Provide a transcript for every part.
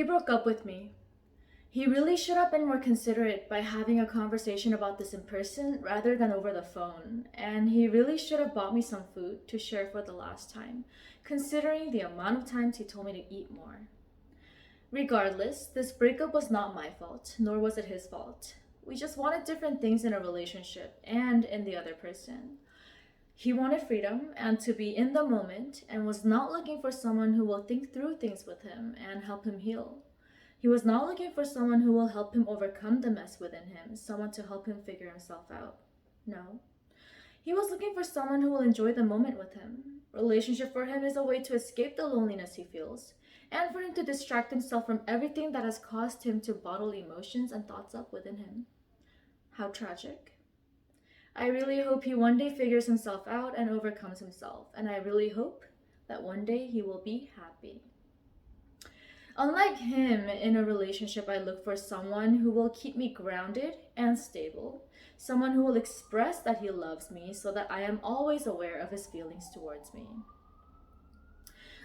He broke up with me. He really should have been more considerate by having a conversation about this in person rather than over the phone, and he really should have bought me some food to share for the last time, considering the amount of times he told me to eat more. Regardless, this breakup was not my fault, nor was it his fault. We just wanted different things in a relationship and in the other person. He wanted freedom and to be in the moment and was not looking for someone who will think through things with him and help him heal. He was not looking for someone who will help him overcome the mess within him, someone to help him figure himself out. No. He was looking for someone who will enjoy the moment with him. Relationship for him is a way to escape the loneliness he feels and for him to distract himself from everything that has caused him to bottle emotions and thoughts up within him. How tragic. I really hope he one day figures himself out and overcomes himself, and I really hope that one day he will be happy. Unlike him, in a relationship, I look for someone who will keep me grounded and stable, someone who will express that he loves me so that I am always aware of his feelings towards me.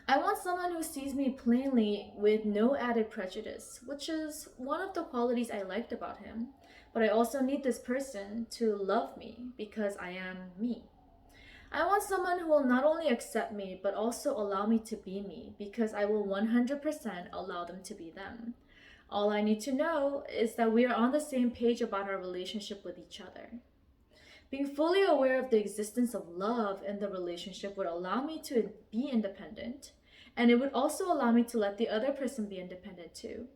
I want someone who sees me plainly with no added prejudice, which is one of the qualities I liked about him. But I also need this person to love me because I am me. I want someone who will not only accept me, but also allow me to be me because I will 100% allow them to be them. All I need to know is that we are on the same page about our relationship with each other. Being fully aware of the existence of love in the relationship would allow me to be independent, and it would also allow me to let the other person be independent too.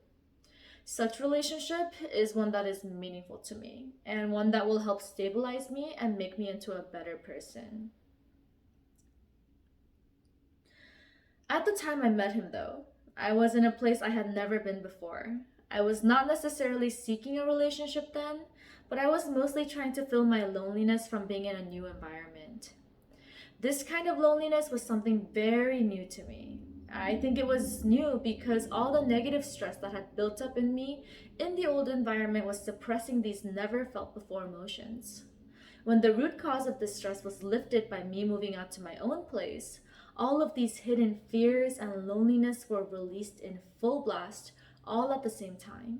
Such relationship is one that is meaningful to me and one that will help stabilize me and make me into a better person. At the time I met him, though, I was in a place I had never been before. I was not necessarily seeking a relationship then, but I was mostly trying to fill my loneliness from being in a new environment. This kind of loneliness was something very new to me. I think it was new because all the negative stress that had built up in me in the old environment was suppressing these never felt before emotions. When the root cause of this stress was lifted by me moving out to my own place, all of these hidden fears and loneliness were released in full blast all at the same time.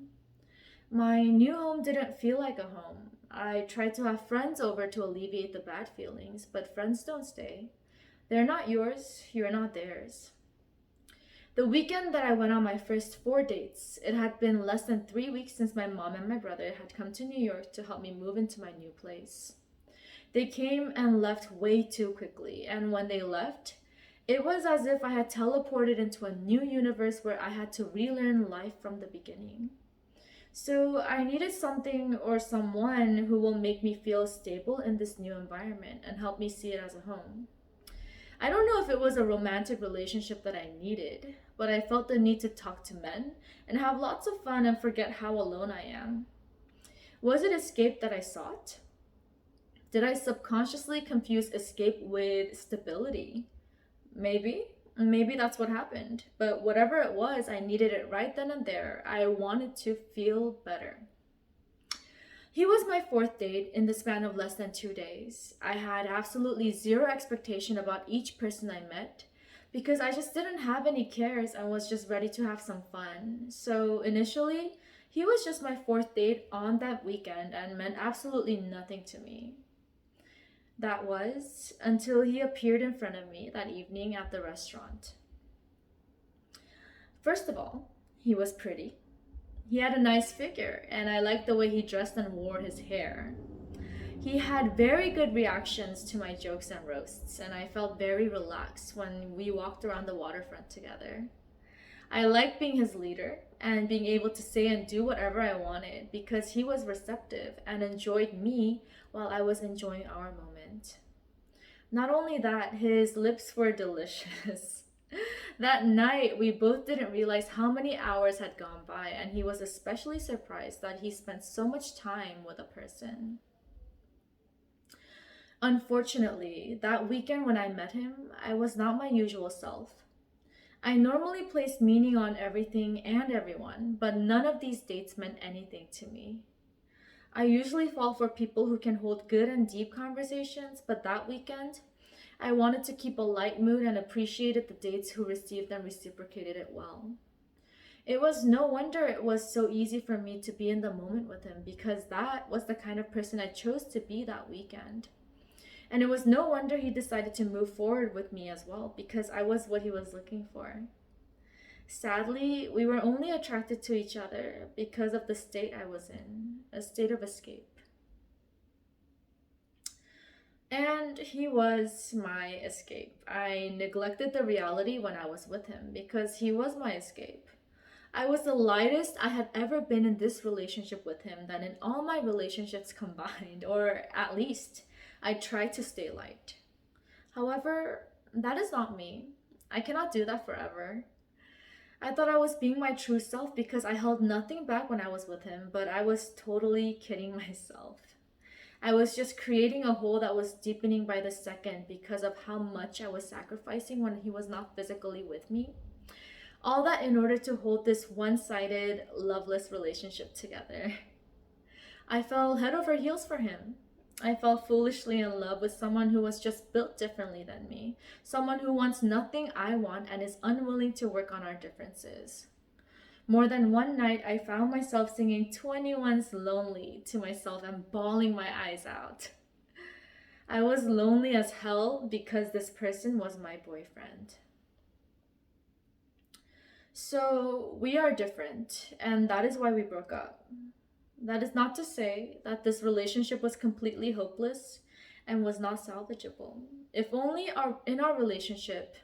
My new home didn't feel like a home. I tried to have friends over to alleviate the bad feelings, but friends don't stay. They're not yours, you're not theirs. The weekend that I went on my first 4 dates, it had been less than 3 weeks since my mom and my brother had come to New York to help me move into my new place. They came and left way too quickly, and when they left, it was as if I had teleported into a new universe where I had to relearn life from the beginning. So I needed something or someone who will make me feel stable in this new environment and help me see it as a home. I don't know if it was a romantic relationship that I needed, but I felt the need to talk to men and have lots of fun and forget how alone I am. Was it escape that I sought? Did I subconsciously confuse escape with stability? Maybe. Maybe that's what happened. But whatever it was, I needed it right then and there. I wanted to feel better. He was my fourth date in the span of less than 2 days. I had absolutely zero expectation about each person I met because I just didn't have any cares and was just ready to have some fun. So initially, he was just my fourth date on that weekend and meant absolutely nothing to me. That was until he appeared in front of me that evening at the restaurant. First of all, he was pretty. He had a nice figure, and I liked the way he dressed and wore his hair. He had very good reactions to my jokes and roasts, and I felt very relaxed when we walked around the waterfront together. I liked being his leader and being able to say and do whatever I wanted because he was receptive and enjoyed me while I was enjoying our moment. Not only that, his lips were delicious. That night, we both didn't realize how many hours had gone by, and he was especially surprised that he spent so much time with a person. Unfortunately, that weekend when I met him, I was not my usual self. I normally place meaning on everything and everyone, but none of these dates meant anything to me. I usually fall for people who can hold good and deep conversations, but that weekend, I wanted to keep a light mood and appreciated the dates who received and reciprocated it well. It was no wonder it was so easy for me to be in the moment with him because that was the kind of person I chose to be that weekend. And it was no wonder he decided to move forward with me as well because I was what he was looking for. Sadly, we were only attracted to each other because of the state I was in, a state of escape. And he was my escape. I neglected the reality when I was with him because he was my escape. I was the lightest I had ever been in this relationship with him than in all my relationships combined, or at least I tried to stay light. However, that is not me. I cannot do that forever. I thought I was being my true self because I held nothing back when I was with him, but I was totally kidding myself. I was just creating a hole that was deepening by the second because of how much I was sacrificing when he was not physically with me. All that in order to hold this one sided, loveless relationship together. I fell head over heels for him. I fell foolishly in love with someone who was just built differently than me, someone who wants nothing I want and is unwilling to work on our differences. More than one night, I found myself singing 21's Lonely to myself and bawling my eyes out. I was lonely as hell because this person was my boyfriend. So, we are different, and that is why we broke up. That is not to say that this relationship was completely hopeless and was not salvageable. If only in our relationship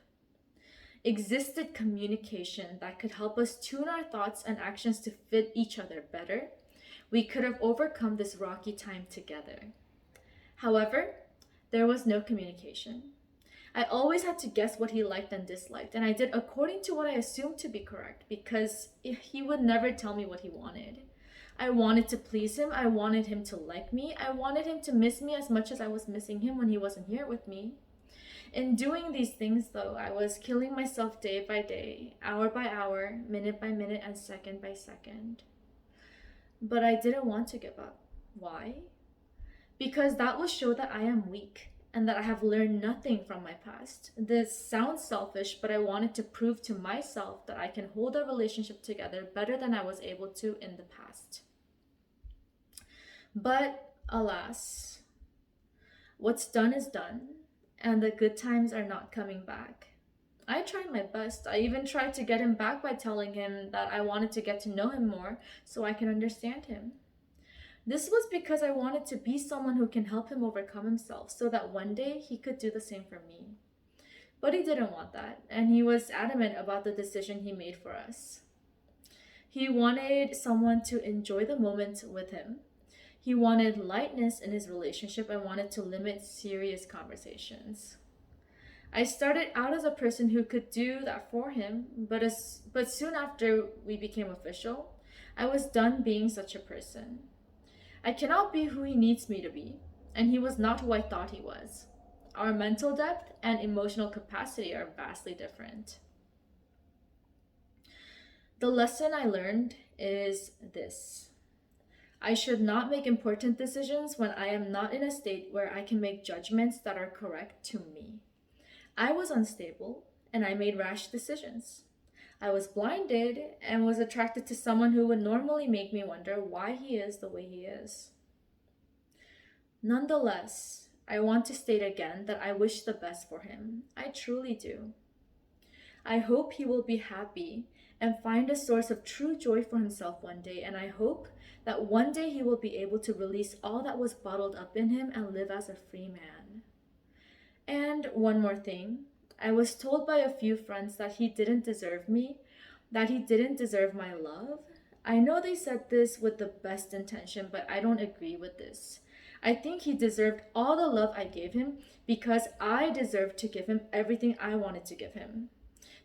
existed communication that could help us tune our thoughts and actions to fit each other better, we could have overcome this rocky time together. However, there was no communication. I always had to guess what he liked and disliked, and I did according to what I assumed to be correct because he would never tell me what he wanted. I wanted to please him, I wanted him to like me, I wanted him to miss me as much as I was missing him when he wasn't here with me. In doing these things, though, I was killing myself day by day, hour by hour, minute by minute, and second by second. But I didn't want to give up. Why? Because that would show that I am weak and that I have learned nothing from my past. This sounds selfish, but I wanted to prove to myself that I can hold a relationship together better than I was able to in the past. But alas, what's done is done, and the good times are not coming back. I tried my best. I even tried to get him back by telling him that I wanted to get to know him more so I can understand him. This was because I wanted to be someone who can help him overcome himself so that one day he could do the same for me. But he didn't want that, and he was adamant about the decision he made for us. He wanted someone to enjoy the moment with him. He wanted lightness in his relationship and wanted to limit serious conversations. I started out as a person who could do that for him, but soon after we became official, I was done being such a person. I cannot be who he needs me to be, and he was not who I thought he was. Our mental depth and emotional capacity are vastly different. The lesson I learned is this: I should not make important decisions when I am not in a state where I can make judgments that are correct to me. I was unstable, and I made rash decisions. I was blinded and was attracted to someone who would normally make me wonder why he is the way he is. Nonetheless, I want to state again that I wish the best for him. I truly do. I hope he will be happy and find a source of true joy for himself one day, and I hope that one day he will be able to release all that was bottled up in him and live as a free man. And one more thing. I was told by a few friends that he didn't deserve me, that he didn't deserve my love. I know they said this with the best intention, but I don't agree with this. I think he deserved all the love I gave him because I deserved to give him everything I wanted to give him.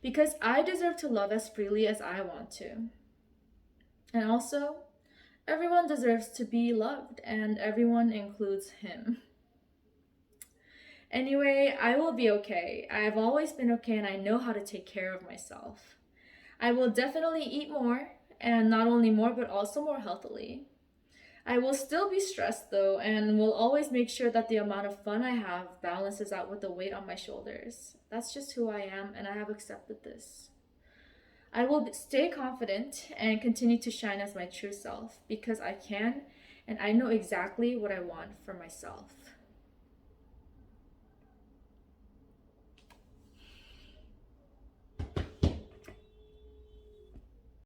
Because I deserve to love as freely as I want to. And also, everyone deserves to be loved, and everyone includes him. Anyway, I will be okay. I've always been okay, and I know how to take care of myself. I will definitely eat more, and not only more, but also more healthily. I will still be stressed though, and will always make sure that the amount of fun I have balances out with the weight on my shoulders. That's just who I am, and I have accepted this. I will stay confident and continue to shine as my true self because I can and I know exactly what I want for myself.